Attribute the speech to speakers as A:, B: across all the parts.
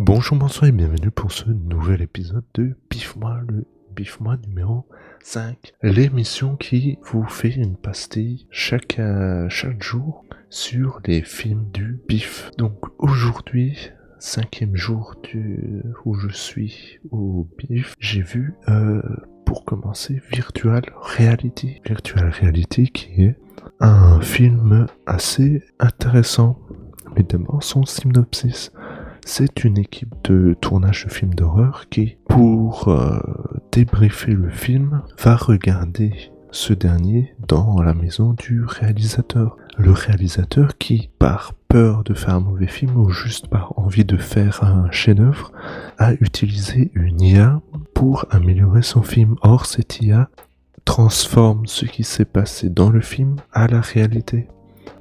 A: Bonjour, bonsoir et bienvenue pour ce nouvel épisode de Biffe-moi, le Biffe-moi numéro 5. L'émission qui vous fait une pastille chaque jour sur les films du Bif. Donc aujourd'hui, 5e jour où je suis au Bif, j'ai vu pour commencer Virtual Reality. Virtual Reality qui est un film assez intéressant. Mais d'abord son synopsis. C'est une équipe de tournage de films d'horreur qui, pour débriefer le film, va regarder ce dernier dans la maison du réalisateur. Le réalisateur qui, par peur de faire un mauvais film ou juste par envie de faire un chef-d'œuvre, a utilisé une IA pour améliorer son film. Or, cette IA transforme ce qui s'est passé dans le film à la réalité.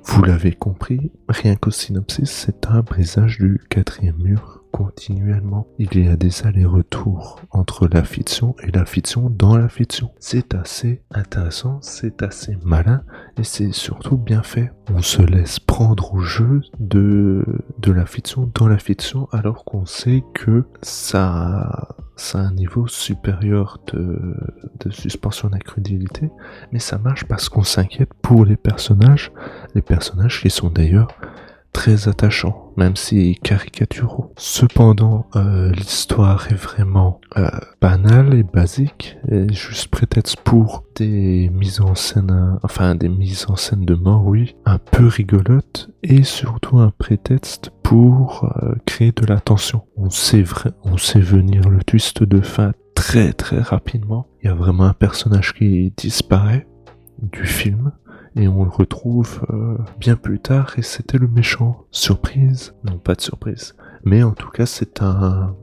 A: Vous l'avez compris, rien qu'au synopsis, c'est un brisage du 4e mur continuellement. Il y a des allers-retours entre la fiction et la fiction dans la fiction. C'est assez intéressant, c'est assez malin et c'est surtout bien fait. On se laisse prendre au jeu de la fiction dans la fiction alors qu'on sait que ça a un niveau supérieur de suspension d'incrédulité, mais ça marche parce qu'on s'inquiète pour les personnages qui sont d'ailleurs très attachants, même si caricaturaux. Cependant, l'histoire est vraiment banale et basique, et juste prétexte pour des mises en scène de mort, oui, un peu rigolotes, et surtout un prétexte pour créer de la tension. On sait venir le twist de fin très très rapidement. Il y a vraiment un personnage qui disparaît du film, et on le retrouve bien plus tard, et c'était le méchant. Surprise? Non, pas de surprise. Mais en tout cas, c'est un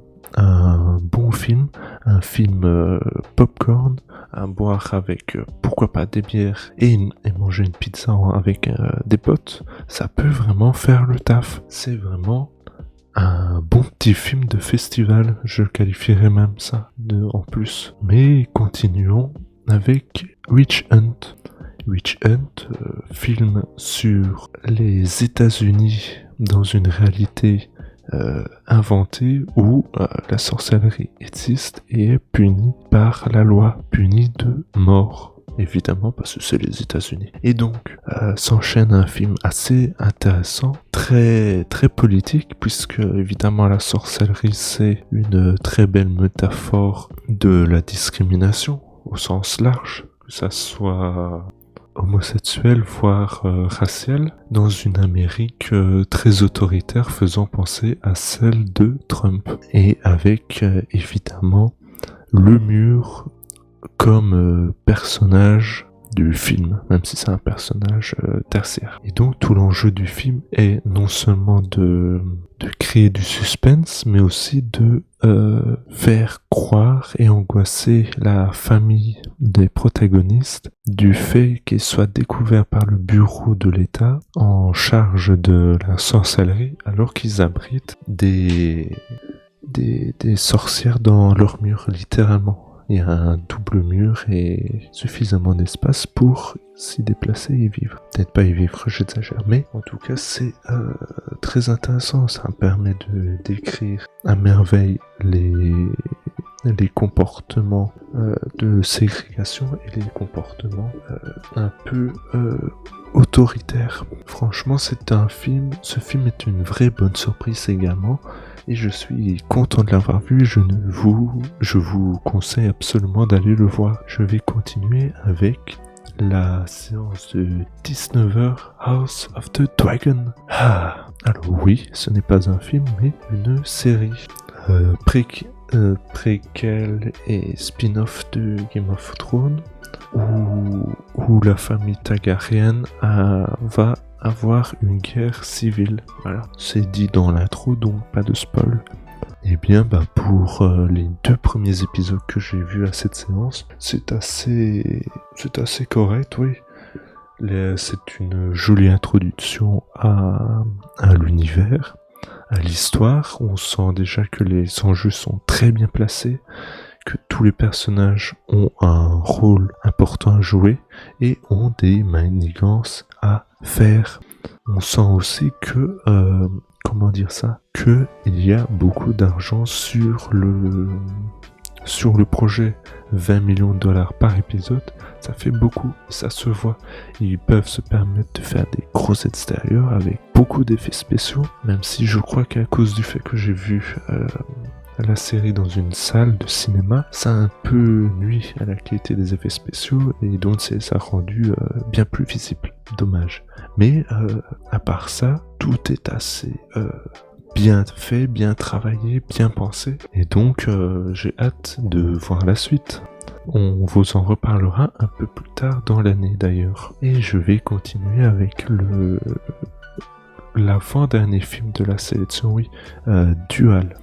A: bon film, un film popcorn, à boire avec, pourquoi pas, des bières et manger une pizza avec des potes. Ça peut vraiment faire le taf. C'est vraiment un bon petit film de festival, je qualifierais même ça en plus. Mais continuons avec Witch Hunt. Witch Hunt, film sur les États-Unis dans une réalité inventée où la sorcellerie existe et est punie par la loi, punie de mort. Évidemment, parce que c'est les États-Unis. Et donc, s'enchaîne un film assez intéressant, très très politique, puisque évidemment la sorcellerie c'est une très belle métaphore de la discrimination au sens large, que ça soit homosexuel, voire racial, dans une Amérique très autoritaire, faisant penser à celle de Trump. Et avec évidemment le mur comme personnage du film, même si c'est un personnage tertiaire. Et donc tout l'enjeu du film est non seulement de créer du suspense, mais aussi de faire croire et angoisser la famille des protagonistes du fait qu'ils soient découverts par le bureau de l'État en charge de la sorcellerie, alors qu'ils abritent des sorcières dans leur mur, littéralement. Il y a un double mur et suffisamment d'espace pour s'y déplacer et y vivre. Peut-être pas y vivre, j'exagère, mais en tout cas c'est très intéressant. Ça permet de décrire à merveille les comportements de ségrégation et les comportements un peu autoritaires. Franchement, ce film est une vraie bonne surprise également. Et je suis content de l'avoir vu, je vous conseille absolument d'aller le voir. Je vais continuer avec la séance de 19h House of the Dragon. Alors oui, ce n'est pas un film, mais une série. Préquel et spin-off de Game of Thrones, où la famille Targaryen va avoir une guerre civile. Voilà, c'est dit dans l'intro, donc pas de spoil. Et bien, pour les 2 premiers épisodes que j'ai vus à cette séance, c'est assez correct, oui. C'est une jolie introduction à l'univers, à l'histoire. On sent déjà que les enjeux sont très bien placés, que tous les personnages ont un rôle important à jouer et ont des manigances à faire. On sent aussi que comment dire ça, que il y a beaucoup d'argent sur le projet. 20 millions de dollars par épisode, ça fait beaucoup, ça se voit. Ils peuvent se permettre de faire des gros extérieurs avec beaucoup d'effets spéciaux, même si je crois qu'à cause du fait que j'ai vu la série dans une salle de cinéma, ça a un peu nuit à la qualité des effets spéciaux et donc ça a rendu bien plus visible. Dommage. Mais à part ça, tout est assez bien fait, bien travaillé, bien pensé. Et donc, j'ai hâte de voir la suite. On vous en reparlera un peu plus tard dans l'année d'ailleurs. Et je vais continuer avec l'avant-dernier film de la sélection, oui, Dual.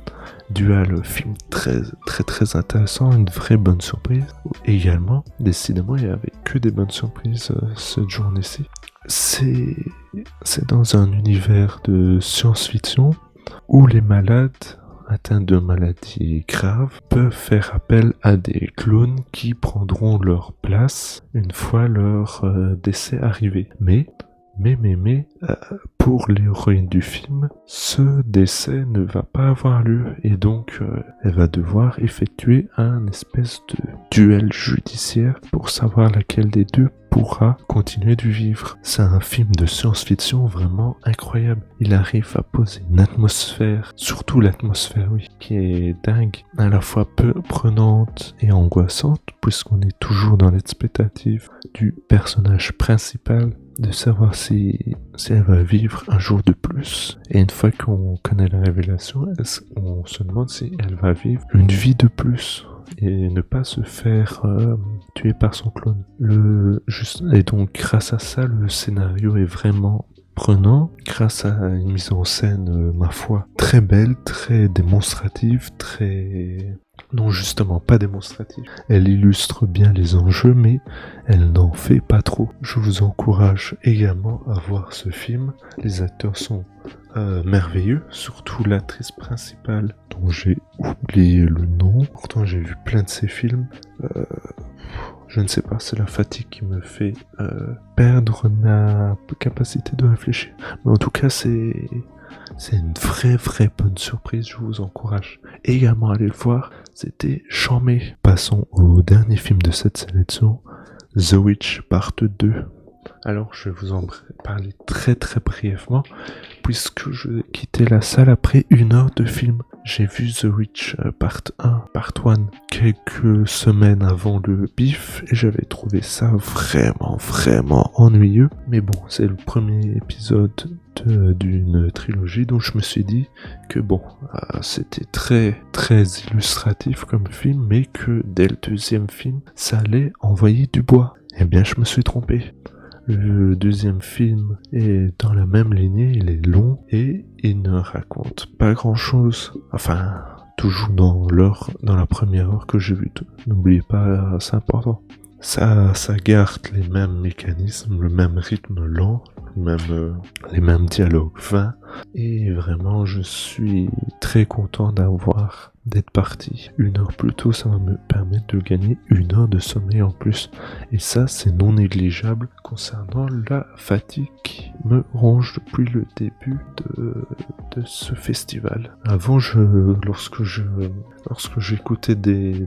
A: Dual, film très intéressant, une vraie bonne surprise. Également, décidément, il n'y avait que des bonnes surprises cette journée-ci. C'est dans un univers de science-fiction où les malades atteints de maladies graves peuvent faire appel à des clones qui prendront leur place une fois leur décès arrivé. Mais, pour l'héroïne du film, ce décès ne va pas avoir lieu et donc elle va devoir effectuer un espèce de duel judiciaire pour savoir laquelle des deux pourra continuer de vivre. C'est un film de science-fiction vraiment incroyable. Il arrive à poser une atmosphère, surtout l'atmosphère, oui, qui est dingue, à la fois peu prenante et angoissante, puisqu'on est toujours dans l'expectative du personnage principal, de savoir si elle va vivre un jour de plus. Et une fois qu'on connaît la révélation, on se demande si elle va vivre une vie de plus et ne pas se faire tuer par son clone. Et donc grâce à ça, le scénario est vraiment prenant, grâce à une mise en scène, ma foi, très belle, très démonstrative, non, justement, pas démonstrative. Elle illustre bien les enjeux, mais elle n'en fait pas trop. Je vous encourage également à voir ce film. Les acteurs sont merveilleux, surtout l'actrice principale, dont j'ai oublié le nom. Pourtant, j'ai vu plein de ses films. Je ne sais pas, c'est la fatigue qui me fait perdre ma capacité de réfléchir. Mais en tout cas, c'est une vraie bonne surprise, je vous encourage également à aller le voir, c'était charmé. Passons au dernier film de cette sélection, The Witch Part 2. Alors je vais vous en parler très brièvement, puisque je vais quitter la salle après 1 heure de film. J'ai vu The Witch Part 1 quelques semaines avant le BIF et j'avais trouvé ça vraiment ennuyeux. Mais bon, c'est le premier épisode d'une trilogie, donc je me suis dit que bon, c'était très illustratif comme film, mais que dès le deuxième film, ça allait envoyer du bois. Eh bien, je me suis trompé. Le deuxième film est dans la même lignée, il est long et il ne raconte pas grand chose. Enfin, toujours dans la première heure que j'ai vue. N'oubliez pas, c'est important. Ça garde les mêmes mécanismes, le même rythme lent, les mêmes dialogues vains. Et vraiment, je suis très content d'être parti 1 heure plus tôt. Ça va me permettre de gagner 1 heure de sommeil en plus. Et ça, c'est non négligeable concernant la fatigue qui me ronge depuis le début de ce festival. Avant, lorsque j'écoutais des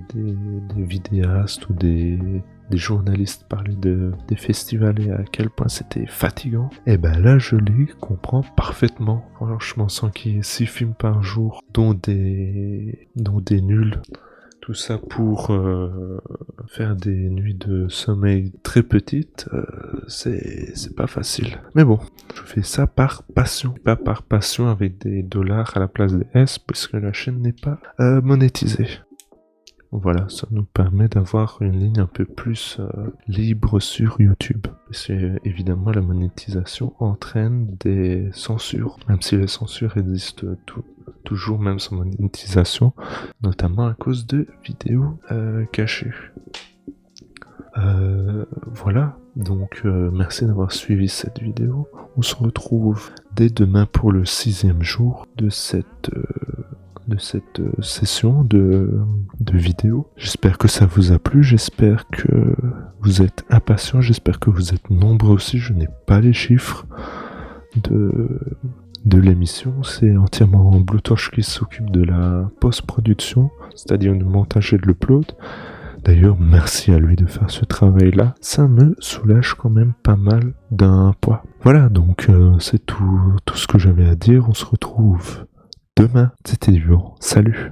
A: vidéastes ou des journalistes parler des festivals et à quel point c'était fatigant, et ben là je les comprends parfaitement. Franchement, sans qu'il y ait 6 films par jour, dont des nuls, tout ça pour faire des nuits de sommeil très petites, c'est pas facile. Mais bon, je fais ça par passion, pas par passion avec des dollars à la place des S, puisque la chaîne n'est pas monétisée. Voilà, ça nous permet d'avoir une ligne un peu plus libre sur YouTube. Parce que, évidemment, la monétisation entraîne des censures, même si les censures existent toujours, même sans monétisation, notamment à cause de vidéos cachées. Voilà, donc merci d'avoir suivi cette vidéo. On se retrouve dès demain pour le 6e jour de cette session de vidéo. J'espère que ça vous a plu, j'espère que vous êtes impatients, j'espère que vous êtes nombreux aussi, je n'ai pas les chiffres de l'émission, c'est entièrement Bluetosh qui s'occupe de la post-production, c'est-à-dire du montage et de l'upload. D'ailleurs, merci à lui de faire ce travail-là. Ça me soulage quand même pas mal d'un poids. Voilà, donc c'est tout ce que j'avais à dire. On se retrouve demain. C'était dur. Salut.